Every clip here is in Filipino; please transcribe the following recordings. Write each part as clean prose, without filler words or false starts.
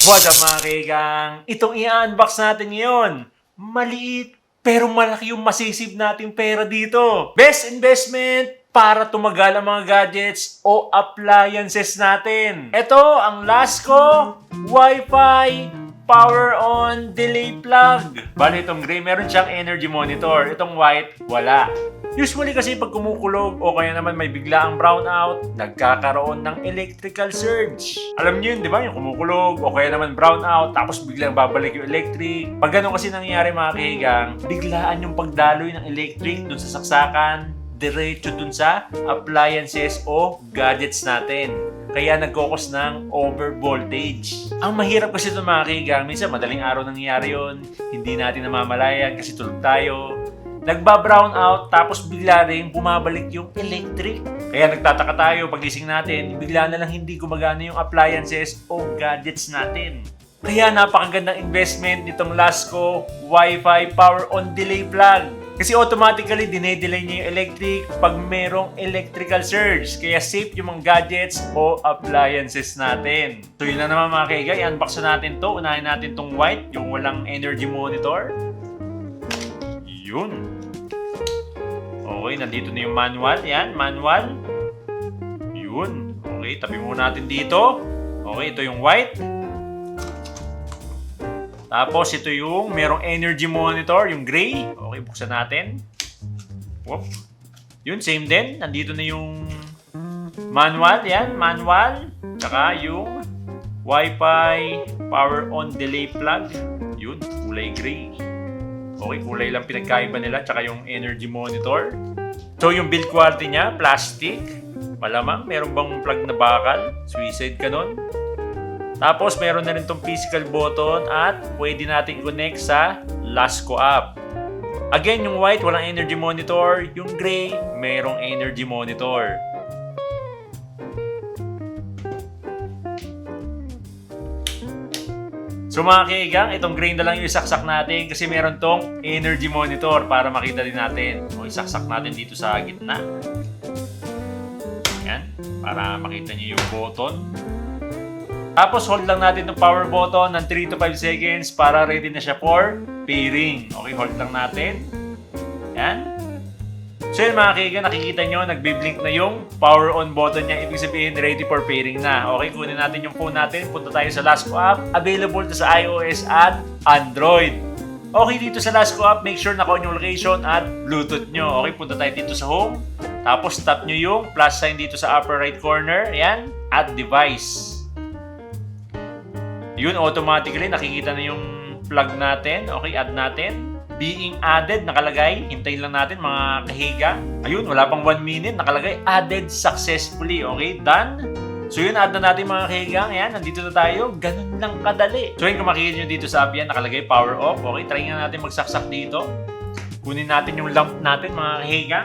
What's up mga kaigang? Itong i-unbox natin ngayon, maliit pero malaki yung masisave nating pera dito. Best investment para tumagal ang mga gadgets o appliances natin. Ito ang Lasco Wi-Fi Power On Delay Plug. Bali itong gray, meron siyang energy monitor. Itong white, wala. Usually kasi pag kumukulog o kaya naman may biglaang brownout, nagkakaroon ng electrical surge. Alam niyo yun, di ba? Yung kumukulog o kaya naman brownout, tapos biglang babalik yung electric. Pag ganun kasi nangyayari mga kahigang, biglaan yung pagdaloy ng electric dun sa saksakan, diretso dun sa appliances o gadgets natin. Kaya nagkokos ng overvoltage. Ang mahirap kasi ito mga kahigang, minsan madaling araw nangyayari yun, hindi natin namamalayan kasi tulog tayo. Nagba-brown out tapos bigla rin bumabalik yung electric. Kaya nagtataka tayo pagising natin, bigla na lang hindi gumagana yung appliances o gadgets natin. Kaya napakagandang investment nitong Lasco Wi-Fi Power On Delay Plug. Kasi automatically dinedelay niya yung electric pag merong electrical surge. Kaya safe yung mga gadgets o appliances natin. So yun na naman mga kaigay, unbox na natin to. Unahin natin tong white, yung walang energy monitor. Yun. Okay, nandito na yung manual. Yan, manual. Yun. Okay, tabi muna natin dito. Okay, ito yung white. Tapos, ito yung merong energy monitor, yung gray. Okay, buksan natin. Whoop. Yun, same din. Nandito na yung manual. Yan, manual. Tsaka yung Wi-Fi Power On Delay Plug. Yun, kulay gray. Okay, kulay lang pinagkaiba nila, tsaka yung energy monitor. So, yung build quality niya, plastic. Malamang, meron bang plug na bakal? Suicide ka nun. Tapos, meron na rin tong physical button at pwede natin connect sa Lasco app. Again, yung white, walang energy monitor. Yung gray, merong energy monitor. So mga kaigang, itong gray na lang yung isaksak natin kasi meron tong energy monitor para makita din natin. O isaksak natin dito sa gitna. Yan, para makita niyo yung button. Tapos hold lang natin itong power button ng 3 to 5 seconds para ready na siya for pairing. Okay, hold lang natin. Yan. So yun mga kaigan, nakikita nyo, nagbiblink na yung power on button niya. Ibig sabihin, ready for pairing na. Okay, kunin natin yung phone natin. Punta tayo sa Lasco app. Available to sa iOS at Android. Okay, dito sa Lasco app, make sure naka-on yung location at Bluetooth nyo. Okay, punta tayo dito sa home. Tapos tap nyo yung plus sign dito sa upper right corner. Ayan, add device. Yun, automatically, nakikita na yung plug natin. Okay, add natin. Being added, nakalagay. Hintayin lang natin mga kahiga. Ayun, wala pang 1 minute. Nakalagay, added successfully. Okay, done. So yun, add na natin mga kahiga. Ayan, nandito na tayo. Ganun lang kadali. So yun, kung makikita nyo dito sa app yan, nakalagay power off. Okay, try nga natin magsaksak dito. Kunin natin yung lamp natin mga kahiga.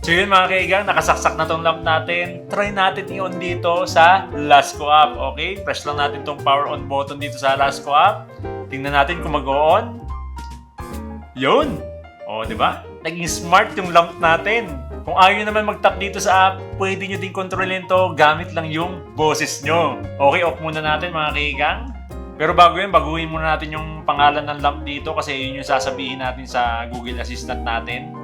So yun mga kaigang, nakasaksak na tong lamp natin. Try natin i-on dito sa Lasco app. Okay? Press lang natin tong power on button dito sa Lasco app. Tingnan natin kung mag-on. Yun! O, di ba? Naging smart yung lamp natin. Kung ayaw nyo naman mag-tap dito sa app, pwede nyo din kontrolin to gamit lang yung boses nyo. Okay, off muna natin mga kaigang. Pero bago yun, baguhin muna natin yung pangalan ng lamp dito kasi yun yung sasabihin natin sa Google Assistant natin.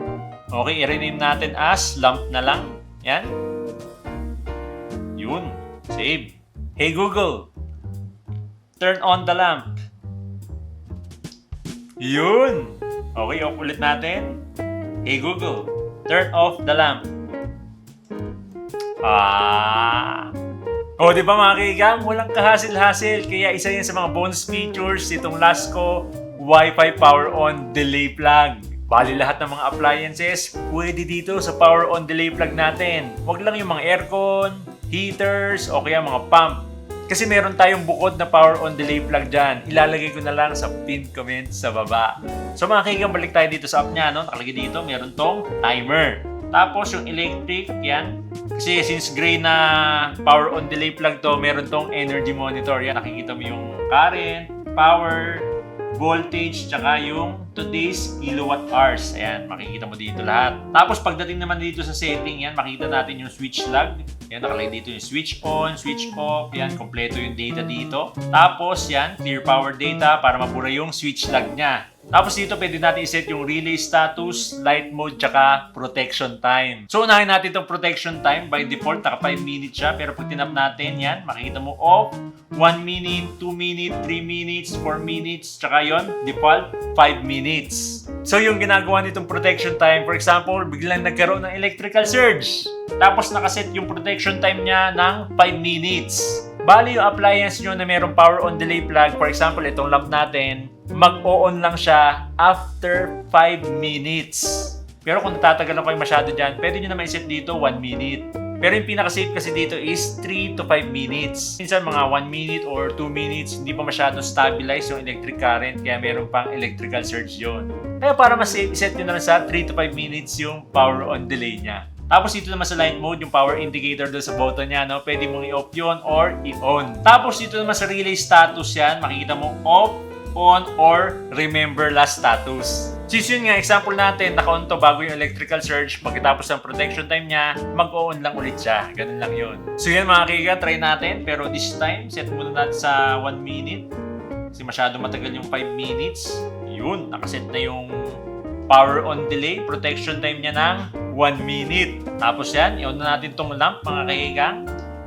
Okay, i-rename natin as lamp na lang. Yan. Yun. Save. Hey Google, turn on the lamp. Yun. Okay, off ulit natin. Hey Google, turn off the lamp. O, di ba mga kaigang? Walang kahasil-hasil. Kaya isa yan sa mga bonus features itong Lasco Wi-Fi Power On Delay Plug. Bali lahat ng mga appliances, pwede dito sa power on delay plug natin. Huwag lang yung mga aircon, heaters, o kaya mga pump. Kasi meron tayong bukod na power on delay plug dyan. Ilalagay ko na lang sa pinned comment sa baba. So mga kaigang, balik tayo dito sa app niya. No? Nakalagay dito, meron tong timer. Tapos yung electric, yan. Kasi since gray na power on delay plug to, meron tong energy monitor. Yan, nakikita mo yung current, power, voltage, tsaka yung today's kilowatt hours. Ayan, makikita mo dito lahat. Tapos pagdating naman dito sa setting, yan, makita natin yung switch log. Yan, nakalagay dito yung switch on, switch off. Yan, kompleto yung data dito. Tapos yan, clear power data para mapura yung switch log niya. Tapos dito pwede natin iset yung relay status, light mode, tsaka protection time. So unahin natin itong protection time. By default, naka 5 minutes siya. Pero pag tinap natin yan, makikita mo off, 1 minute, 2 minute, 3 minutes, 4 minutes, tsaka yon default, 5 minutes. So yung ginagawa nitong protection time, for example, biglang nagkaroon ng electrical surge. Tapos nakaset yung protection time niya ng 5 minutes. Bali yung appliance nyo na mayroong power on delay plug, for example, itong lamp natin, mag-o-on lang siya after 5 minutes. Pero kung natatagalan kayo masyado dyan, pwede nyo naman iset dito 1 minute. Pero yung pinaka-safe kasi dito is 3 to 5 minutes. Minsan mga 1 minute or 2 minutes, hindi pa masyado stabilize yung electric current, kaya meron pang electrical surge yun. Kaya para mas safe, iset nyo na lang sa 3 to 5 minutes yung power on delay niya. Tapos dito naman sa light mode, yung power indicator doon sa button niya, no? Pwede mong i-off yun or i-on. Tapos dito naman sa relay status yan, makikita mo off, on, or remember last status. Since yun nga, example natin, naka-on to bago yung electrical surge, pagkatapos ng protection time niya, mag-on lang ulit siya. Ganun lang yun. So yan mga kaiga, try natin. Pero this time, set muna natin sa 1 minute. Kasi masyado matagal yung 5 minutes. Yun, nakaset na yung power on delay, protection time niya ng 1 minute. Tapos yan, i-on na natin tong lamp mga kaiga.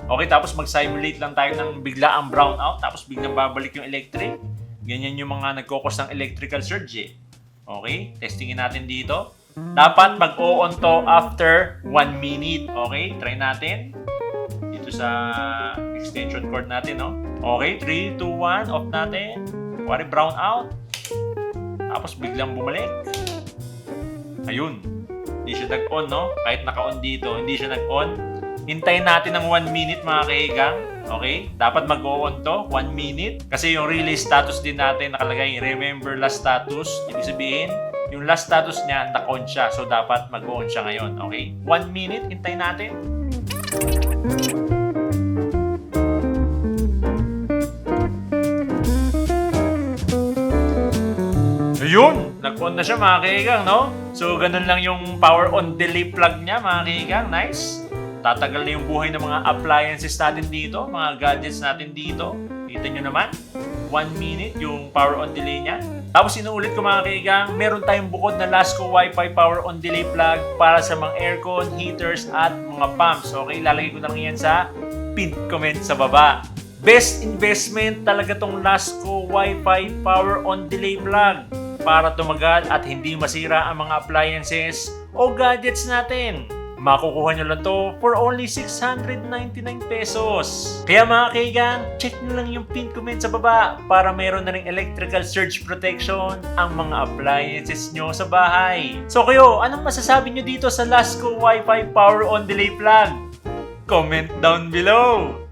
Okay, tapos mag-simulate lang tayo ng bigla ang brownout, tapos biglang babalik yung electric. Ganyan yung mga nagkokos ng electrical surge eh. Okay, testingin natin dito. Dapat mag-o-on to after 1 minute. Okay, try natin. Dito sa extension cord natin, no? Okay, 3, 2, 1, off natin. Kuwari brown out. Tapos biglang bumalik. Ayun. Hindi siya nag-on, no? Kahit naka-on dito, hindi siya nag-on. Hintayin natin ng 1 minute, mga kaigang. Okay? Dapat mag-on to, 1 minute. Kasi yung relay status din natin nakalagay, remember last status. Ibig sabihin, yung last status niya, naka-on siya. So, dapat mag-on siya ngayon. Okay? 1 minute, hintayin natin. Ayun! Nag-on na siya, mga kaigang, no? So, ganun lang yung power on delay plug niya, mga kaigang. Nice! Tatagal na yung buhay ng mga appliances natin dito, mga gadgets natin dito. Kita nyo naman, 1 minute yung power on delay niya. Tapos inuulit ko mga kaigang, meron tayong bukod na Lasco Wi-Fi power on delay plug para sa mga aircon, heaters, at mga pumps. Okay, lalagay ko na lang yan sa pinned comment sa baba. Best investment talaga tong Lasco Wi-Fi power on delay plug para tumagal at hindi masira ang mga appliances o gadgets natin. Makukuha nyo lang to for only 699 pesos. Kaya mga kaigang, check nyo lang yung pinned comment sa baba para mayroon na ring electrical surge protection ang mga appliances nyo sa bahay. So kayo, anong masasabi nyo dito sa Lasco Wi-Fi Power on Delay Plug? Comment down below!